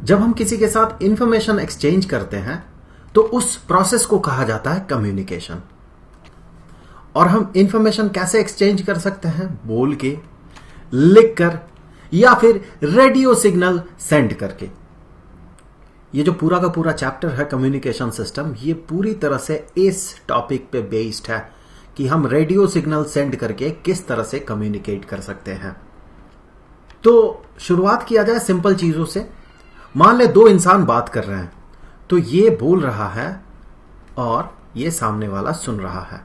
जब हम किसी के साथ इंफॉर्मेशन एक्सचेंज करते हैं तो उस प्रोसेस को कहा जाता है कम्युनिकेशन। और हम इंफॉर्मेशन कैसे एक्सचेंज कर सकते हैं? बोल के, लिख कर, या फिर रेडियो सिग्नल सेंड करके। ये जो पूरा का पूरा चैप्टर है कम्युनिकेशन सिस्टम, ये पूरी तरह से इस टॉपिक पे बेस्ड है कि हम रेडियो सिग्नल सेंड करके किस तरह से कम्युनिकेट कर सकते हैं। तो शुरुआत किया जाए सिंपल चीजों से। मान ले दो इंसान बात कर रहे हैं, तो ये बोल रहा है और ये सामने वाला सुन रहा है,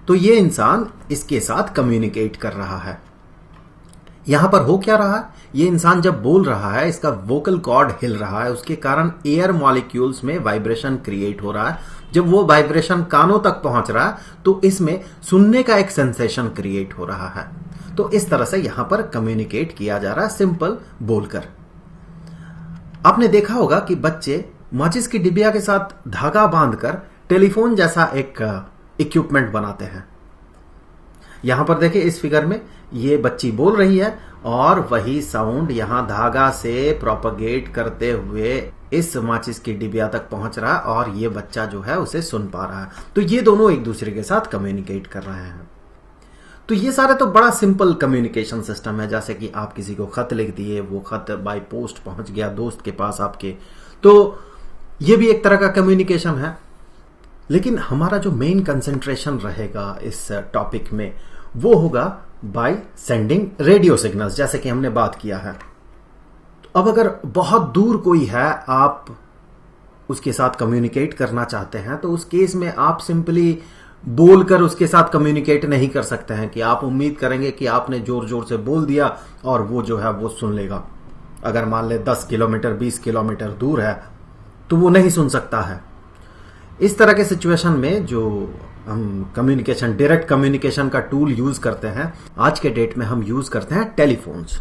तो ये इंसान इसके साथ कम्युनिकेट कर रहा है। यहां पर हो क्या रहा है? ये इंसान जब बोल रहा है, इसका वोकल कॉर्ड हिल रहा है, उसके कारण एयर मॉलिक्यूल्स में वाइब्रेशन क्रिएट हो रहा है। जब वो वाइब्रेशन कानों तक पहुंच रहा है तो इसमें सुनने का एक सेंसेशन क्रिएट हो रहा है। तो इस तरह से यहां पर कम्युनिकेट किया जा रहा है सिंपल बोलकर। आपने देखा होगा कि बच्चे माचिस की डिबिया के साथ धागा बांधकर टेलीफोन जैसा एक इक्विपमेंट बनाते हैं। यहां पर देखिए इस फिगर में ये बच्ची बोल रही है और वही साउंड यहां धागा से प्रोपगेट करते हुए इस माचिस की डिबिया तक पहुंच रहा है और ये बच्चा जो है उसे सुन पा रहा है। तो ये दोनों एक दूसरे के साथ कम्युनिकेट कर रहे हैं। तो ये सारे तो बड़ा सिंपल कम्युनिकेशन सिस्टम है। जैसे कि आप किसी को खत लिख दिए, वो खत बाय पोस्ट पहुंच गया दोस्त के पास आपके, तो ये भी एक तरह का कम्युनिकेशन है। लेकिन हमारा जो मेन कंसंट्रेशन रहेगा इस टॉपिक में वो होगा बाय सेंडिंग रेडियो सिग्नल्स, जैसे कि हमने बात किया है। तो अब अगर बहुत दूर कोई है, आप उसके साथ कम्युनिकेट करना चाहते हैं, तो उस केस में आप सिंपली बोलकर उसके साथ कम्युनिकेट नहीं कर सकते हैं कि आप उम्मीद करेंगे कि आपने जोर जोर से बोल दिया और वो जो है वो सुन लेगा। अगर मान ले 10 किलोमीटर 20 किलोमीटर दूर है तो वो नहीं सुन सकता है। इस तरह के सिचुएशन में जो हम कम्युनिकेशन, डायरेक्ट कम्युनिकेशन का टूल यूज करते हैं, आज के डेट में हम यूज करते हैं टेलीफोन्स।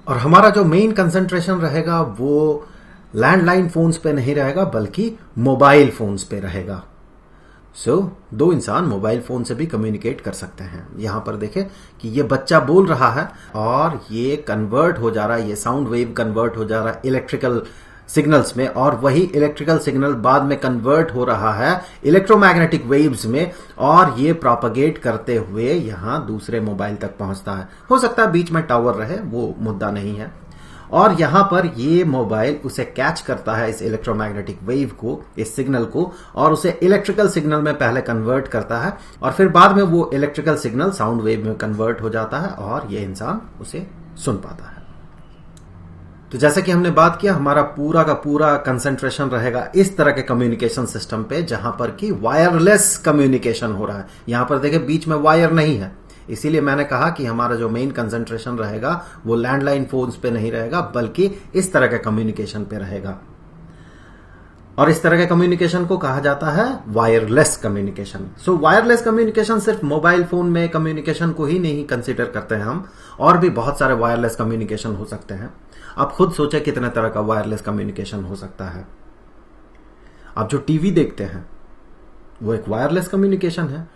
और हमारा जो मेन कंसंट्रेशन रहेगा वो लैंडलाइन फोन्स पे नहीं रहेगा बल्कि मोबाइल फोन्स पे रहेगा। दो इंसान मोबाइल फोन से भी कम्युनिकेट कर सकते हैं। यहां पर देखें कि ये बच्चा बोल रहा है और ये कन्वर्ट हो जा रहा है, ये साउंड वेव कन्वर्ट हो जा रहा है इलेक्ट्रिकल सिग्नल्स में, और वही इलेक्ट्रिकल सिग्नल बाद में कन्वर्ट हो रहा है इलेक्ट्रोमैग्नेटिक वेव्स में, और ये प्रोपगेट करते हुए यहां दूसरे मोबाइल तक पहुंचता है। हो सकता है बीच में टावर रहे, वो मुद्दा नहीं है। और यहां पर ये मोबाइल उसे कैच करता है, इस इलेक्ट्रोमैग्नेटिक वेव को, इस सिग्नल को, और उसे इलेक्ट्रिकल सिग्नल में पहले कन्वर्ट करता है और फिर बाद में वो इलेक्ट्रिकल सिग्नल साउंड वेव में कन्वर्ट हो जाता है और ये इंसान उसे सुन पाता है। तो जैसे कि हमने बात किया, हमारा पूरा का पूरा कंसंट्रेशन रहेगा इस तरह के कम्युनिकेशन सिस्टम पे जहां पर कि वायरलेस कम्युनिकेशन हो रहा है। यहां पर देखिए बीच में वायर नहीं है, इसीलिए मैंने कहा कि हमारा जो मेन कंसंट्रेशन रहेगा वो लैंडलाइन फोन्स पे नहीं रहेगा बल्कि इस तरह के कम्युनिकेशन पे रहेगा। और इस तरह के कम्युनिकेशन को कहा जाता है वायरलेस कम्युनिकेशन। सो वायरलेस कम्युनिकेशन सिर्फ मोबाइल फोन में कम्युनिकेशन को ही नहीं कंसीडर करते हैं हम, और भी बहुत सारे वायरलेस कम्युनिकेशन हो सकते हैं। आप खुद सोचे कितने तरह का वायरलेस कम्युनिकेशन हो सकता है। आप जो टीवी देखते हैं वो एक वायरलेस कम्युनिकेशन है।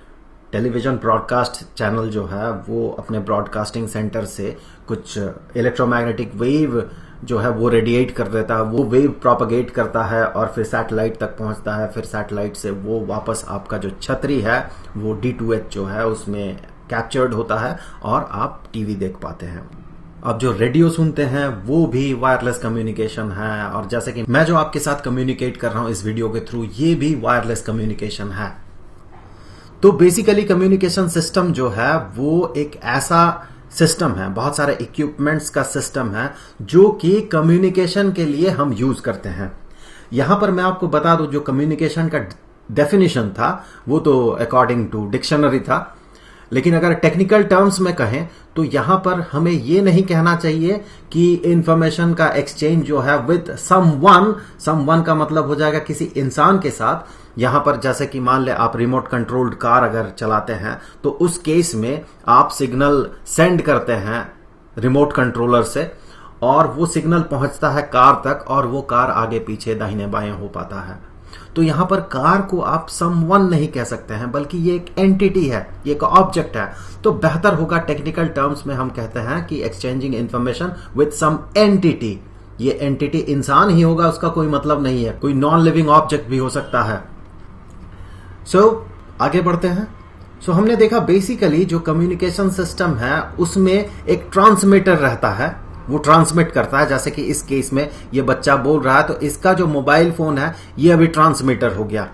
टेलीविजन ब्रॉडकास्ट चैनल जो है वो अपने ब्रॉडकास्टिंग सेंटर से कुछ इलेक्ट्रोमैग्नेटिक वेव जो है वो रेडिएट कर देता है, वो वेव प्रोपगेट करता है और फिर सैटेलाइट तक पहुंचता है। फिर सैटेलाइट से वो वापस आपका जो छतरी है वो D2H जो है उसमें कैप्चर्ड होता है और आप टीवी देख पाते हैं। अब जो रेडियो सुनते हैं वो भी वायरलेस कम्युनिकेशन है, और जैसे कि मैं जो आपके साथ कम्युनिकेट कर रहा हूं इस वीडियो के थ्रू, ये भी वायरलेस कम्युनिकेशन है। तो बेसिकली कम्युनिकेशन सिस्टम जो है वो एक ऐसा सिस्टम है, बहुत सारे इक्विपमेंट्स का सिस्टम है जो कि कम्युनिकेशन के लिए हम यूज करते हैं। यहां पर मैं आपको बता दूं, जो कम्युनिकेशन का डेफिनेशन था वो तो अकॉर्डिंग टू डिक्शनरी था, लेकिन अगर टेक्निकल टर्म्स में कहें तो यहां पर हमें यह नहीं कहना चाहिए कि इंफॉर्मेशन का एक्सचेंज जो है विद समवन का मतलब हो जाएगा किसी इंसान के साथ। यहां पर जैसे कि मान ले आप रिमोट कंट्रोल्ड कार अगर चलाते हैं तो उस केस में आप सिग्नल सेंड करते हैं रिमोट कंट्रोलर से और वो सिग्नल पहुंचता है कार तक और वो कार आगे पीछे दाहिने बाएं हो पाता है। तो यहां पर कार को आप समवन नहीं कह सकते हैं, बल्कि ये एक एंटिटी है, ये एक ऑब्जेक्ट है। तो बेहतर होगा टेक्निकल टर्म्स में हम कहते हैं कि exchanging information with some entity. ये एंटिटी इंसान ही होगा, उसका कोई मतलब नहीं है, कोई नॉन लिविंग ऑब्जेक्ट भी हो सकता है। आगे बढ़ते हैं। हमने देखा बेसिकली जो कम्युनिकेशन सिस्टम है उसमें एक ट्रांसमीटर रहता है, वो ट्रांसमिट करता है। जैसे कि इस केस में ये बच्चा बोल रहा है, तो इसका जो मोबाइल फोन है ये अभी ट्रांसमीटर हो गया।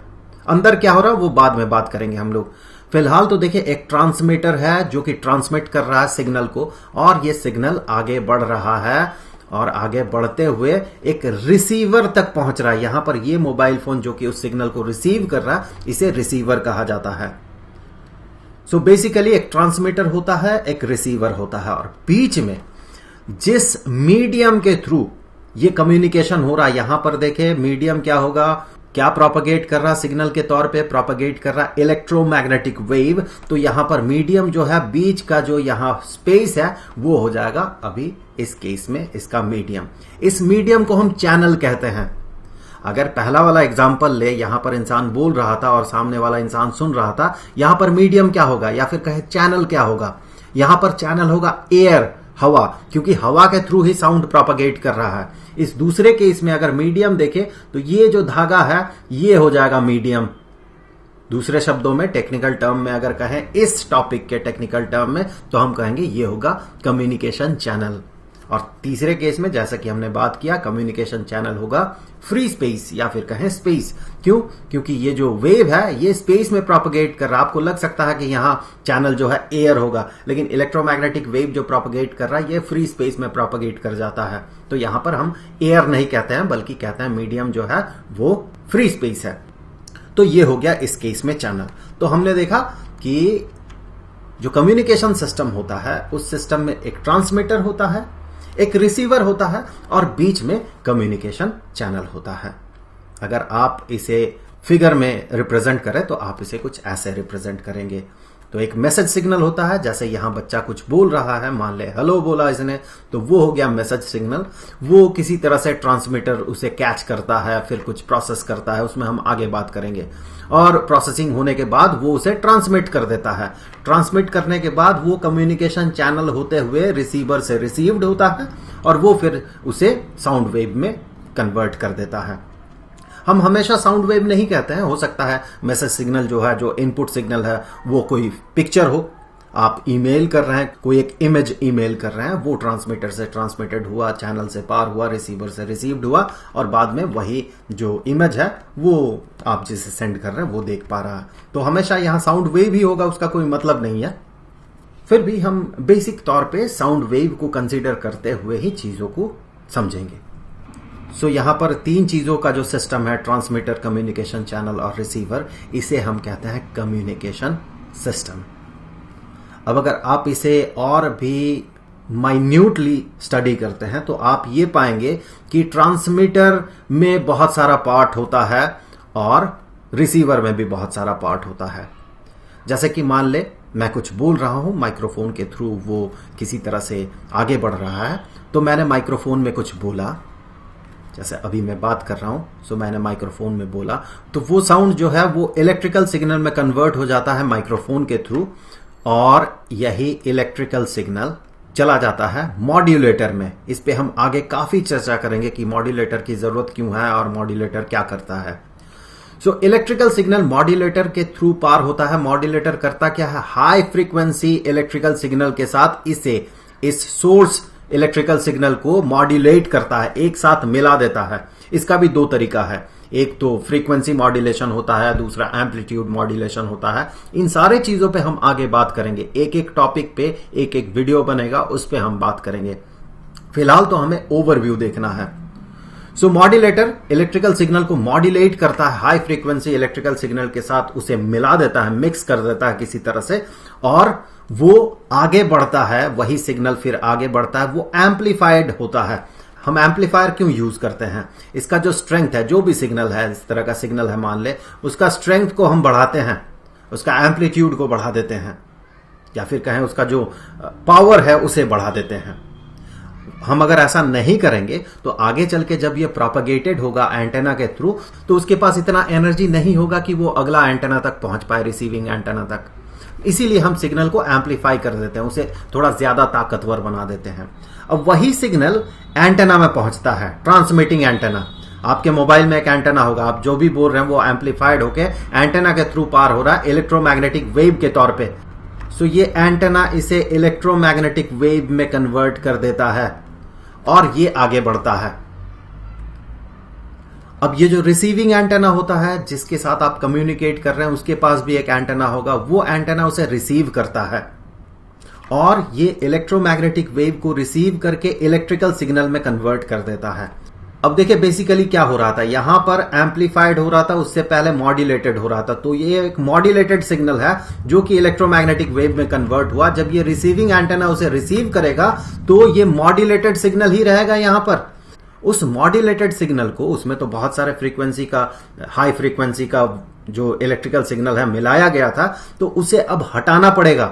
अंदर क्या हो रहा है वो बाद में बात करेंगे हम लोग। फिलहाल तो देखिए एक ट्रांसमीटर है जो कि ट्रांसमिट कर रहा है सिग्नल को, और ये सिग्नल आगे बढ़ रहा है, और आगे बढ़ते हुए एक रिसीवर तक पहुंच रहा है। यहां पर ये मोबाइल फोन जो कि उस सिग्नल को रिसीव कर रहा है, इसे रिसीवर कहा जाता है। बेसिकली एक ट्रांसमीटर होता है, एक रिसीवर होता है, और बीच में जिस मीडियम के थ्रू ये कम्युनिकेशन हो रहा है, यहां पर देखें मीडियम क्या होगा, क्या प्रोपगेट कर रहा सिग्नल के तौर पे, प्रोपगेट कर रहा इलेक्ट्रोमैग्नेटिक वेव। तो यहां पर मीडियम जो है, बीच का जो यहां स्पेस है वो हो जाएगा अभी इस केस में इसका मीडियम। इस मीडियम को हम चैनल कहते हैं। अगर पहला वाला एग्जांपल ले, यहां पर इंसान बोल रहा था और सामने वाला इंसान सुन रहा था, यहां पर मीडियम क्या होगा, या फिर कहे चैनल क्या होगा। यहां पर चैनल होगा एयर, हवा, क्योंकि हवा के थ्रू ही साउंड प्रोपगेट कर रहा है। इस दूसरे केस में अगर मीडियम देखें तो ये जो धागा है ये हो जाएगा मीडियम। दूसरे शब्दों में टेक्निकल टर्म में अगर कहें, इस टॉपिक के टेक्निकल टर्म में, तो हम कहेंगे ये होगा कम्युनिकेशन चैनल। और तीसरे केस में जैसा कि हमने बात किया, कम्युनिकेशन चैनल होगा फ्री स्पेस, या फिर कहें स्पेस। क्यों? क्योंकि ये जो वेव है ये स्पेस में प्रोपगेट कर रहा है। आपको लग सकता है कि यहां चैनल जो है एयर होगा, लेकिन इलेक्ट्रोमैग्नेटिक वेव जो प्रोपगेट कर रहा है ये फ्री स्पेस में प्रोपगेट कर जाता है। तो यहां पर हम एयर नहीं कहते हैं, बल्कि कहते हैं मीडियम जो है वो फ्री स्पेस है। तो ये हो गया इस केस में चैनल। तो हमने देखा कि जो कम्युनिकेशन सिस्टम होता है उस सिस्टम में एक ट्रांसमीटर होता है, एक रिसीवर होता है, और बीच में कम्युनिकेशन चैनल होता है। अगर आप इसे फिगर में रिप्रेजेंट करें तो आप इसे कुछ ऐसे रिप्रेजेंट करेंगे। तो एक मैसेज सिग्नल होता है, जैसे यहां बच्चा कुछ बोल रहा है, मान ले हेलो बोला इसने, तो वो हो गया मैसेज सिग्नल। वो किसी तरह से ट्रांसमीटर उसे कैच करता है, फिर कुछ प्रोसेस करता है, उसमें हम आगे बात करेंगे। और प्रोसेसिंग होने के बाद वो उसे ट्रांसमिट कर देता है। ट्रांसमिट करने के बाद वो कम्युनिकेशन चैनल होते हुए रिसीवर से रिसीव्ड होता है, और वो फिर उसे साउंड वेव में कन्वर्ट कर देता है। हम हमेशा साउंड वेव नहीं कहते हैं, हो सकता है मैसेज सिग्नल जो है, जो इनपुट सिग्नल है, वो कोई पिक्चर हो, आप ईमेल कर रहे हैं, कोई एक इमेज ईमेल कर रहे हैं, वो ट्रांसमीटर से ट्रांसमिटेड हुआ, चैनल से पार हुआ, रिसीवर से रिसीव्ड हुआ, और बाद में वही जो इमेज है वो आप जिसे सेंड कर रहे हैं वो देख पा रहा है। तो हमेशा यहां साउंड वेव ही होगा, उसका कोई मतलब नहीं है। फिर भी हम बेसिक तौर पे साउंड वेव को कंसीडर करते हुए ही चीजों को समझेंगे। यहां पर तीन चीजों का जो सिस्टम है, ट्रांसमीटर, कम्युनिकेशन चैनल और रिसीवर, इसे हम कहते हैं कम्युनिकेशन सिस्टम। अब अगर आप इसे और भी माइन्यूटली स्टडी करते हैं तो आप ये पाएंगे कि ट्रांसमीटर में बहुत सारा पार्ट होता है और रिसीवर में भी बहुत सारा पार्ट होता है। जैसे कि मान ले मैं कुछ बोल रहा हूं, माइक्रोफोन के थ्रू वो किसी तरह से आगे बढ़ रहा है, तो मैंने माइक्रोफोन में कुछ बोला, जैसे अभी मैं बात कर रहा हूं, सो मैंने माइक्रोफोन में बोला, तो वो साउंड जो है वो इलेक्ट्रिकल सिग्नल में कन्वर्ट हो जाता है माइक्रोफोन के थ्रू, और यही इलेक्ट्रिकल सिग्नल चला जाता है मॉड्यूलेटर में। इस पे हम आगे काफी चर्चा करेंगे कि मॉड्यूलेटर की जरूरत क्यों है और मॉड्यूलेटर क्या करता है। इलेक्ट्रिकल सिग्नल मॉड्यूलेटर के थ्रू पार होता है। मॉड्यूलेटर करता क्या है, हाई फ्रीक्वेंसी इलेक्ट्रिकल सिग्नल के साथ इस सोर्स इलेक्ट्रिकल सिग्नल को मॉड्यूलेट करता है, एक साथ मिला देता है। इसका भी दो तरीका है, एक तो फ्रीक्वेंसी मॉड्यूलेशन होता है, दूसरा एम्पलीट्यूड मॉड्यूलेशन होता है। इन सारे चीजों पे हम आगे बात करेंगे, एक एक टॉपिक पे एक एक वीडियो बनेगा, उस पे हम बात करेंगे। फिलहाल तो हमें ओवरव्यू देखना है। मॉड्यूलेटर इलेक्ट्रिकल सिग्नल को मॉड्यूलेट करता है, हाई फ्रीक्वेंसी इलेक्ट्रिकल सिग्नल के साथ उसे मिला देता है, मिक्स कर देता है किसी तरह से, और वो आगे बढ़ता है। वही सिग्नल फिर आगे बढ़ता है, वो एम्पलीफाइड होता है। हम एम्पलीफायर क्यों यूज करते हैं, इसका जो स्ट्रेंथ है, जो भी सिग्नल है, इस तरह का सिग्नल है मान ले, उसका स्ट्रेंथ को हम बढ़ाते हैं, उसका एम्पलीट्यूड को बढ़ा देते हैं, या फिर कहें उसका जो पावर है उसे बढ़ा देते हैं। हम अगर ऐसा नहीं करेंगे तो आगे चल के जब ये प्रोपगेटेड होगा एंटेना के थ्रू, तो उसके पास इतना एनर्जी नहीं होगा कि वो अगला एंटेना तक पहुंच पाए, रिसीविंग एंटेना तक। इसीलिए हम सिग्नल को एम्पलीफाई कर देते हैं, उसे थोड़ा ज्यादा ताकतवर बना देते हैं। अब वही सिग्नल एंटेना में पहुंचता है, ट्रांसमिटिंग एंटेना। आपके मोबाइल में एक एंटेना होगा, आप जो भी बोल रहे हैं वो एम्पलीफाइड होके एंटेना के थ्रू पार हो रहा है इलेक्ट्रोमैग्नेटिक वेव के तौर पे। सो ये एंटेना इसे इलेक्ट्रोमैग्नेटिक वेव में कन्वर्ट कर देता है और ये आगे बढ़ता है। अब ये जो रिसीविंग एंटेना होता है जिसके साथ आप कम्युनिकेट कर रहे हैं, उसके पास भी एक एंटेना होगा, वो एंटेना उसे रिसीव करता है और ये इलेक्ट्रोमैग्नेटिक वेव को रिसीव करके इलेक्ट्रिकल सिग्नल में कन्वर्ट कर देता है। अब देखिए बेसिकली क्या हो रहा था, यहां पर एम्पलीफाइड हो रहा था, उससे पहले मॉड्यूलेटेड हो रहा था। तो ये एक मॉड्यूलेटेड सिग्नल है जो कि इलेक्ट्रोमैग्नेटिक वेव में कन्वर्ट हुआ। जब ये रिसीविंग एंटेना उसे रिसीव करेगा तो ये मॉड्यूलेटेड सिग्नल ही रहेगा यहां पर। उस मॉड्यूलेटेड सिग्नल को, उसमें तो बहुत सारे फ्रीक्वेंसी का, हाई फ्रीक्वेंसी का जो इलेक्ट्रिकल सिग्नल है मिलाया गया था, तो उसे अब हटाना पड़ेगा।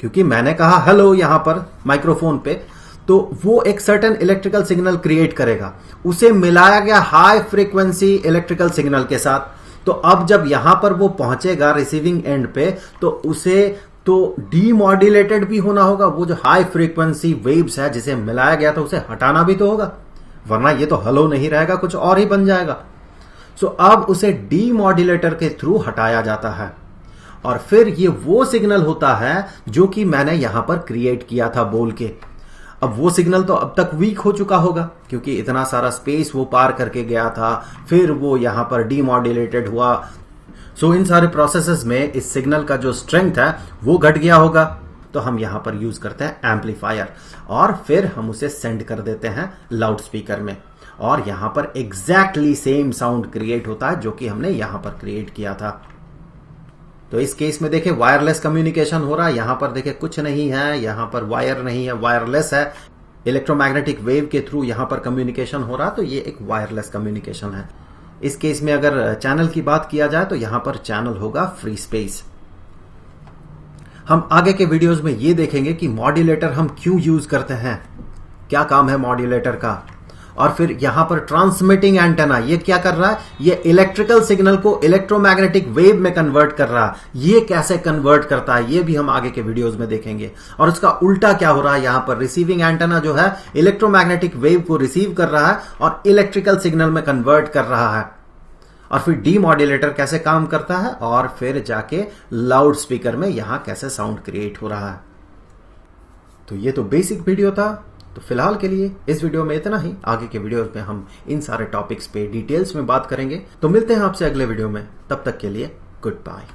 क्योंकि मैंने कहा हेलो यहां पर माइक्रोफोन पे, तो वो एक सर्टेन इलेक्ट्रिकल सिग्नल क्रिएट करेगा, उसे मिलाया गया हाई फ्रीक्वेंसी इलेक्ट्रिकल सिग्नल के साथ। तो अब जब यहां पर वो पहुंचेगा रिसीविंग एंड पे, तो उसे तो डीमॉड्यूलेटेड भी होना होगा। वो जो हाई फ्रीक्वेंसी वेव्स है जिसे मिलाया गया था उसे हटाना भी तो होगा, वरना ये तो हेलो नहीं रहेगा, कुछ और ही बन जाएगा। सो अब उसे डीमॉड्यूलेटर के थ्रू हटाया जाता है और फिर ये वो सिग्नल होता है जो कि मैंने यहां पर क्रिएट किया था बोल के। अब वो सिग्नल तो अब तक वीक हो चुका होगा क्योंकि इतना सारा स्पेस वो पार करके गया था, फिर वो यहां पर डीमॉड्यूलेटेड हुआ। सो इन सारे प्रोसेसेस में इस सिग्नल का जो स्ट्रेंथ है वो घट गया होगा। तो हम यहां पर यूज करते हैं एम्पलीफायर और फिर हम उसे सेंड कर देते हैं लाउड स्पीकर में, और यहां पर एग्जैक्टली सेम साउंड क्रिएट होता है जो कि हमने यहां पर क्रिएट किया था। तो इस केस में देखिए वायरलेस कम्युनिकेशन हो रहा है, यहां पर देखिए कुछ नहीं है, यहां पर वायर नहीं है, वायरलेस है। इलेक्ट्रोमैग्नेटिक वेव के थ्रू यहां पर कम्युनिकेशन हो रहा है, तो ये एक वायरलेस कम्युनिकेशन है। इस केस में अगर चैनल की बात किया जाए तो यहां पर चैनल होगा फ्री स्पेस। हम आगे के वीडियोस में ये देखेंगे कि मॉड्यूलेटर हम क्यों यूज करते हैं, क्या काम है मॉड्यूलेटर का। और फिर यहां पर ट्रांसमिटिंग एंटेना ये क्या कर रहा है, ये इलेक्ट्रिकल सिग्नल को इलेक्ट्रोमैग्नेटिक वेव में कन्वर्ट कर रहा है। ये कैसे कन्वर्ट करता है ये भी हम आगे के वीडियोस में देखेंगे। और उसका उल्टा क्या हो रहा है, यहां पर रिसीविंग एंटेना जो है इलेक्ट्रोमैग्नेटिक वेव को रिसीव कर रहा है और इलेक्ट्रिकल सिग्नल में कन्वर्ट कर रहा है। और फिर डीमॉड्यूलेटर कैसे काम करता है और फिर जाके लाउड स्पीकर में यहां कैसे साउंड क्रिएट हो रहा है। तो ये तो बेसिक वीडियो था। तो फिलहाल के लिए इस वीडियो में इतना ही। आगे के वीडियोस में हम इन सारे टॉपिक्स पे डिटेल्स में बात करेंगे। तो मिलते हैं आपसे अगले वीडियो में, तब तक के लिए गुड बाय।